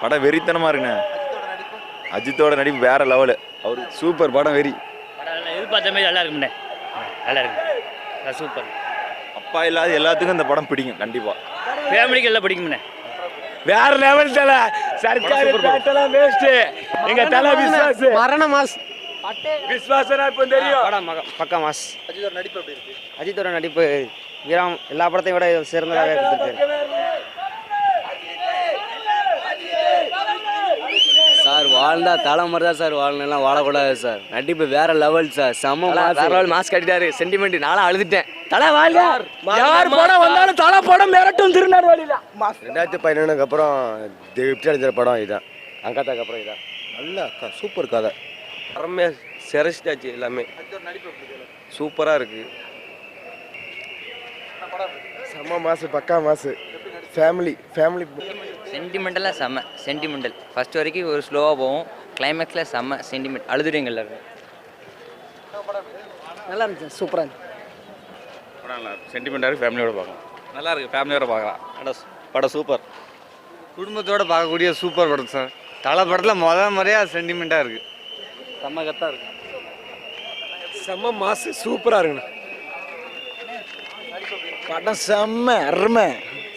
படம் வெறித்தனமா இருக்குண்ணே. அஜித்தோட நடிப்பு வேற லெவலு. அவரு சூப்பர் படம் வெறி. படம் எதிர்பார்த்த மாதிரி நல்லா இருக்கும்ண்ணே. நல்லா இருக்கு, சூப்பர். அப்பா இல்லாத எல்லாத்துக்கும் இந்த படம் பிடிக்கும் கண்டிப்பா. ஃபேமிலிக்கு எல்லாம் பிடிக்கும்ண்ணே. வேற லெவல் தல. சர்க்கார் பேட்டலாம் வேஸ்ட். எங்க தல விஸ்வாஸ் மரண மாஸ். விஸ்வாசனா இப்ப தெரியும். படம் பக்கா மாஸ். அஜித்தோட நடிப்பு எப்படி இருக்கு? அஜித்தோட நடிப்பு வீரம் எல்லா படத்தையும் விட சிறந்ததாக கொடுத்துருக்காரு. சார் வாழ்ந்தா தலைமுறை தான் சார் வாழணும், வாழக்கூடாது சார். நடிப்பு வேற லெவல் சார். செம்ம மாஸ்க் கட்டிட்டாரு. சென்டிமெண்ட் நானும் அழுதுட்டேன். தலை வாழ் யார் படம் வந்தாலும் தலை படம் மிரட்டும் திருநெல்வேலியில. 2011 அப்புறம் அடிக்கிற படம் இதுதான். அங்காத்தாக்கு அப்புறம் இதுதான். நல்ல சூப்பர் கதை. அருமையாக சிரச்சிட்டாச்சு எல்லாமே. சூப்பராக இருக்கு. செம்ம மாசு, பக்கா மாசு. ஃபேமிலி சென்டிமெண்டலாக செம்ம சென்டிமெண்டல். ஃபர்ஸ்ட் வரைக்கும் ஒரு ஸ்லோவாக போகும், கிளைமேக்ஸில் செம்ம சென்டிமெண்ட். அழுதுடுவீங்க எல்லாரும். நல்லா இருந்துச்சு, சூப்பராக இருந்துச்சு. படம் நல்லா சென்டிமெண்டாக ஃபேமிலியோட பார்க்கலாம். நல்லா இருக்கு, ஃபேமிலியோட பார்க்கலாம். படம் சூப்பர். குடும்பத்தோடு பார்க்கக்கூடிய சூப்பர் படம் சார். தலை படத்தில் முறையாக சென்டிமெண்ட்டாக இருக்குது. செம்ம கத்தாக இருக்கு. செம்ம மாசு, சூப்பரா இருக்குண்ணா. படம் செம்ம அருமை,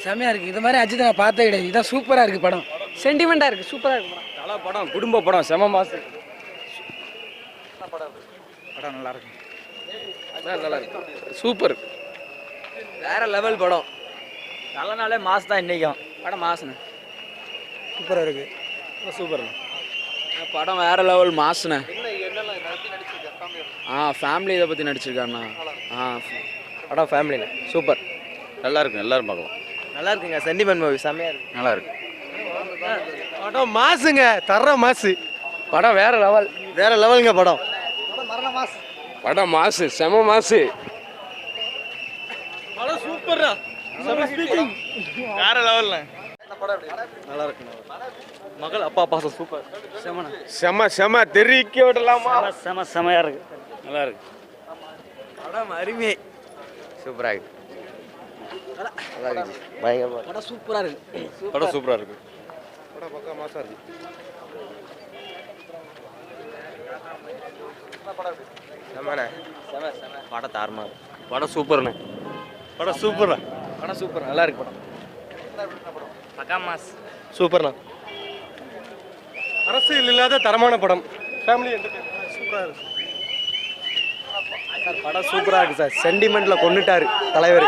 செம்மையாக இருக்குது. இது மாதிரி அஜித் நான் பார்த்தே கிடையாது. இதான் சூப்பராக இருக்குது படம். சென்டிமெண்ட்டாக இருக்குது, சூப்பராக இருக்குது படம். தலை படம் குடும்ப படம், செம்ம மாசு. படம் நல்லா இருக்கு. நல்லா இருக்கு, சூப்பர். வேற லெவல் படம். நல்ல நாளே மாஸ் தான் இன்றைக்கும். படம் மாசுண்ணே, சூப்பரா இருக்கு. சூப்பர் படம் வேற லெவல் மாசுண்ணே. ஃபேமிலி இதை பற்றி நடிச்சிருக்காருண்ணா. படம் ஃபேமிலிண்ணே, சூப்பர். நல்லா இருக்கு, எல்லாரும் பார்க்கலாம். நல்லா இருக்குங்க, சென்டிமெண்ட் மூவி செம்மையாக இருக்குது. நல்லா இருக்கு. படம் மாசுங்க, தர்ற மாசு. படம் வேற லெவல், வேற லெவலுங்க படம். படம் மாசு, செம மாசு. படம் சூப்பரா, வேற லெவல்ல. நல்லா இருக்கு. மகள் அப்பா பாசம் சூப்பர். செம தெரிவிக்க விடலாமா? செமையாக இருக்கு, நல்லா இருக்கு. படம் அருமை, சூப்பராக இருக்கு. நல்லா இருக்கு, பயங்கரமா. படம் சூப்பராக இருக்குது. படம் சூப்பரா இருக்கு. படம் பக்கா மாசா இருக்கு. படம் தாரமா. படம் சூப்பர்ண்ணே. படம் சூப்பரா. படம் சூப்பர், நல்லா இருக்கு படம். பக்கா மாஸ். சூப்பர்ண்ணா. அரசியல் இல்லாத தரமான படம். ஃபேமிலி என்டர்டெயின்மென்ட் சூப்பரா இருக்கு. சார் படம் சூப்பரா இருக்கு சார். சென்டிமெண்ட்ல கொன்னுட்டாரு தலைவர்.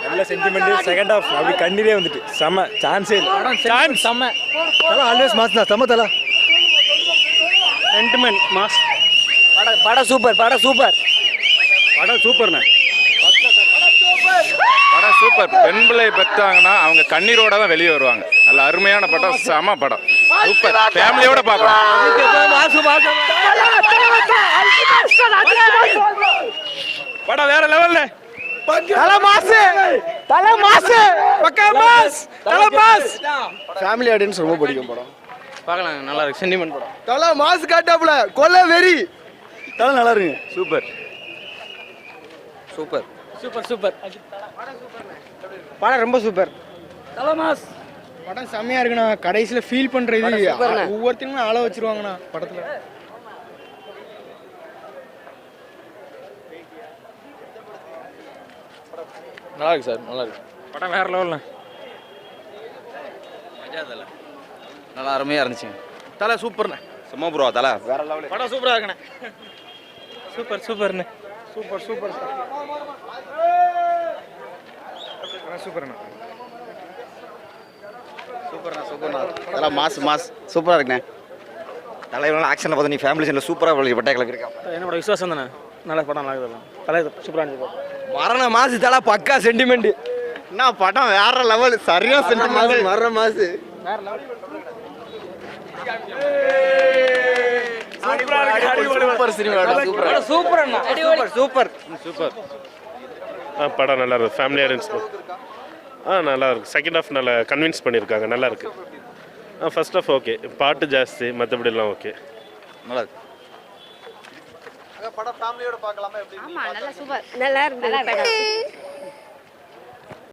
நல்ல சென்டிமெண்ட். செகண்ட் ஹாஃப் அப்படி கண்ணீரே வந்துட்டு செம்ம. சான்ஸே இல்லை. சான்ஸ் செம்ம. தலை ஆல்வேஸ் மாஸ் தான். செம்ம தலை. Sentiment mass. படம் சூப்பர், படம் சூப்பர். படம் சூப்பர்ண்ணே. படம் சூப்பர். பெண் பிள்ளை பெற்றாங்கன்னா அவங்க கண்ணீரோட தான் வெளியே வருவாங்க. நல்ல அருமையான படம், செம படம். சூப்பர், ஃபேமிலியோட பார்க்கலாம். படம் வேற லெவல்ல. தலை மாசு, தலை மாசு, பக்கா மாஸ், தலை மாஸ். ஃபேமிலி ஆடியன்ஸ் ரொம்ப பிடிக்கும் படம். பார்க்கலாம், நல்லா இருக்கு. சென்டிமெண்ட் படம். தலை மாசு காட்டாப்புல கொல்ல வெறி. தலை நல்லா இருக்கு. Super super super super. படம் ரொம்ப சூப்பர். தலை மாஸ். படம் செம்மையா இருக்குண்ணா. கடைசியில ஃபீல் பண்றது ஒவ்வொருத்தரும் ஆள வச்சிருவாங்கண்ணா படத்துல. நல்லா இருக்கு சார், நல்லா இருக்கு. படம் வேற லெவல்ல. நல்லா அருமையாக இருந்துச்சுங்க. தலை சூப்பர்ண்ணே. சும்மா ப்ரோ, தலை வேற லெவல். படம் சூப்பரா இருக்குண்ணே. சூப்பர் சூப்பர்ண்ணே. சூப்பர் சூப்பர் சூப்பர்ண்ணா. சூப்பர்ண்ணா. தலை மாஸ் சூப்பரா இருக்குண்ணே. தலைவனால ஆக்ஷன்ல பார்த்து நீ ஃபேமிலி சீன்ல சூப்பரா பட்டைகளுக்கு இருக்கா. என்னோட விசுவாசம் தானே. நல்ல படம் நல்லா இருக்குது. தலை சூப்பரா இருந்துச்சு. மரண மாசு தலை பக்கா சென்டிமெண்ட். என்ன படம் வேற லெவல். சரியா சென்டிமெண்ட். மரண மாசு வேற லெவல். Super cinema. சூப்பர் அண்ணா, சூப்பர். சூப்பர். படம் நல்லா இருக்கு. ஃபேமிலி ஆடியன்ஸ் நல்லா இருக்கு. செகண்ட் ஹாஃப் நல்லா கன்வின்ஸ் பண்ணியிருக்காங்க, நல்லா இருக்கு. ஃபர்ஸ்ட் ஹாஃப் ஓகே, பாட்டு ஜாஸ்தி, மற்றபடிலாம் ஓகே, நல்லா இருக்கு. படம் ஃபேமிலியோட பார்க்கலாமா எப்படி? ஆமா, நல்லா சூப்பர், நல்லா இருந்தது படம்.